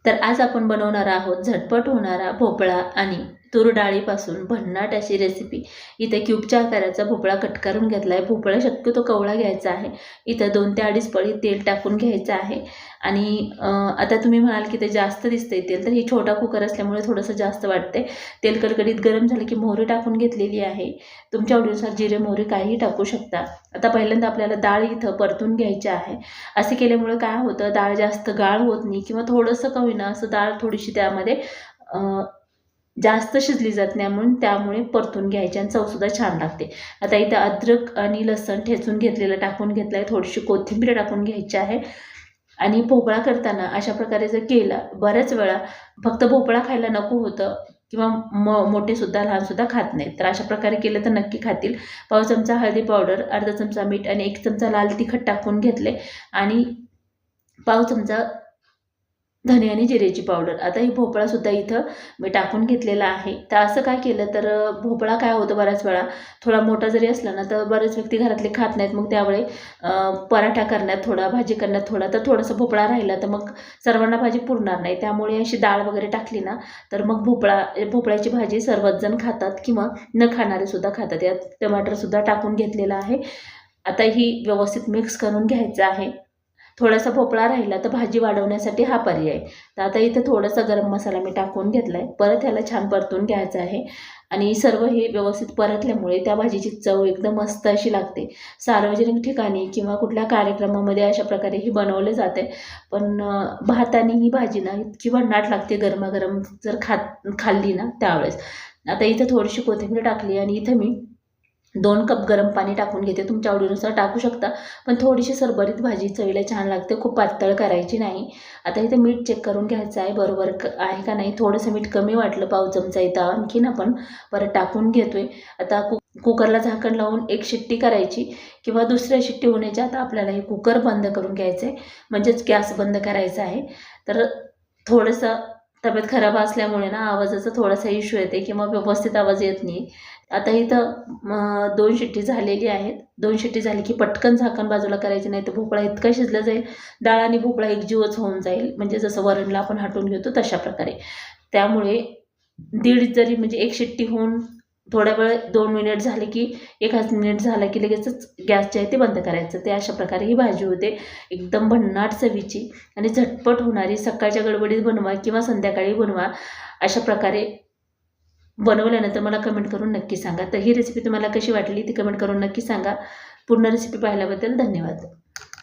तर आज आपण बनवणार आहोत झटपट होणारा भोपळा आणि तूर डाळीपासून भन्नाट अशी रेसिपी। इथे क्यूबच्या आकाराचा भोपळा कट करून घेतला आहे। भोपळा शक्यतो कवळा घ्यायचा आहे। इथं 2 ते 2.5 पळी तेल टाकून घ्यायचं आहे। आणि आता तुम्ही म्हणाल की ते जास्त दिसतंय तेल, तर ही छोटा कुकर असल्यामुळे थोडंसं जास्त वाटते। तेल कडकडीत गरम झालं की मोहरी टाकून घेतलेली आहे। तुमच्या आवडीनुसार जिरे मोहरी काहीही टाकू शकता। आता पहिल्यांदा आपल्याला डाळ इथं परतून घ्यायची आहे। असे केल्यामुळे काय होतं, डाळ जास्त गाळ होत नाही किंवा थोडंसं का होईना असं डाळ थोडीशी त्यामध्ये जास्त शिजली जात नाही, म्हणून त्यामुळे परतून घ्यायची आणि चवसुद्धा छान लागते। आता इथं अद्रक आणि लसूण ठेचून घेतलेलं टाकून घेतलं आहे। थोडीशी कोथिंबीर टाकून घ्यायची आहे। आणि भोपळा करताना अशा प्रकारे जर केला, बऱ्याच वेळा फक्त भोपळा खायला नको होतं किंवा मोठेसुद्धा लहानसुद्धा खात नाहीत, तर अशा प्रकारे केलं तर नक्की खातील। पाव चमचा हळदी पावडर, अर्धा चमचा मीठ आणि 1 चमचा लाल तिखट टाकून घेतले आणि पाव चमचा धने आणि जिरेची पावडर। आता ही भोपळासुद्धा इथं मी टाकून घेतलेला आहे। तर असं काय केलं तर भोपळा काय होतं, बऱ्याच वेळा थोडा मोठा जरी असला ना, तर बरेच व्यक्ती घरातले खात नाहीत। मग त्यावेळी पराठा करण्यात थोडा, भाजी करण्यात थोडा, तर थोडासा भोपळा राहिला तर मग सर्वांना भाजी पुरणार नाही। त्यामुळे अशी डाळ वगैरे टाकली ना, तर मग भोपळ्याची भाजी सर्वच जण खातात किंवा न खाणारे सुद्धा खातात। यात टमाटरसुद्धा टाकून घेतलेला आहे। आता ही व्यवस्थित मिक्स करून घ्यायचं आहे। थोडासा भोपळा राहिला तर भाजी वाढवण्यासाठी हा पर्याय। तर आता इथे थोडासा गरम मसाला मी टाकून घेतलाय। परत ह्याला छान परतून घ्यायचं आहे आणि सर्व हे व्यवस्थित परतल्यामुळे त्या भाजीची चव एकदम मस्त अशी लागते। सार्वजनिक ठिकाणी किंवा कुठल्या कार्यक्रमामध्ये अशा प्रकारे ही बनवले जाते। पण भाताने ही भाजी ना इतकी भन्नाट लागते गरमागरम जर खाल्ली ना त्यावेळेस। आता इथे थोडीशी कोथिंबीर टाकली आणि इथे मी 2 कप गरम पाणी टाकून घेते। तुमच्या आवडीनुसार टाकू शकता, पण थोडीशी सरबरीत भाजी चवीला छान लागते, खूप पातळ करायची नाही। आता इथे मीठ चेक करून घ्यायचं आहे, बरोबर आहे का नाही। थोडंसं मीठ कमी वाटलं पाव चमचा, इथं आणखीन आपण परत टाकून घेतोय। आता कुकरला झाकण लावून 1 शिट्टी करायची किंवा दुसऱ्या शिट्टी होण्याच्या आता आपल्याला हे कुकर बंद करून घ्यायचं आहे, म्हणजेच गॅस बंद करायचा आहे। तर थोडंसं तब्येत खराब असल्यामुळे ना आवाजाचा थोडासा इश्यू येते किंवा व्यवस्थित आवाज येत नाही। आता इथं 2 शिट्टी झालेली आहेत। 2 शिट्टी झाली की पटकन झाकण बाजूला करायचं, नाही तर भोपळा इतका शिजला जाईल, डाळ आणि भोपळा एकजीवच होऊन जाईल, म्हणजे जसं वरणला आपण हटवून घेतो तशा प्रकारे। त्यामुळे दीड जरी म्हणजे 1 शिट्टी होऊन थोड्या वेळ 2 मिनिट झाले की 1 मिनिट झाला की लगेचच गॅसचे आहे ते बंद करायचं। ते अशा प्रकारे ही भाजी होते, एकदम भन्नाट चवीची आणि झटपट होणारी। सकाळच्या गडबडीत बनवा किंवा संध्याकाळी बनवा, अशा प्रकारे बनवल्यानंतर मला कमेंट करून नक्की सांगा। तर ही रेसिपी तुम्हाला कशी वाटली ती कमेंट करून नक्की सांगा। पूर्ण रेसिपी पाहिल्याबद्दल धन्यवाद।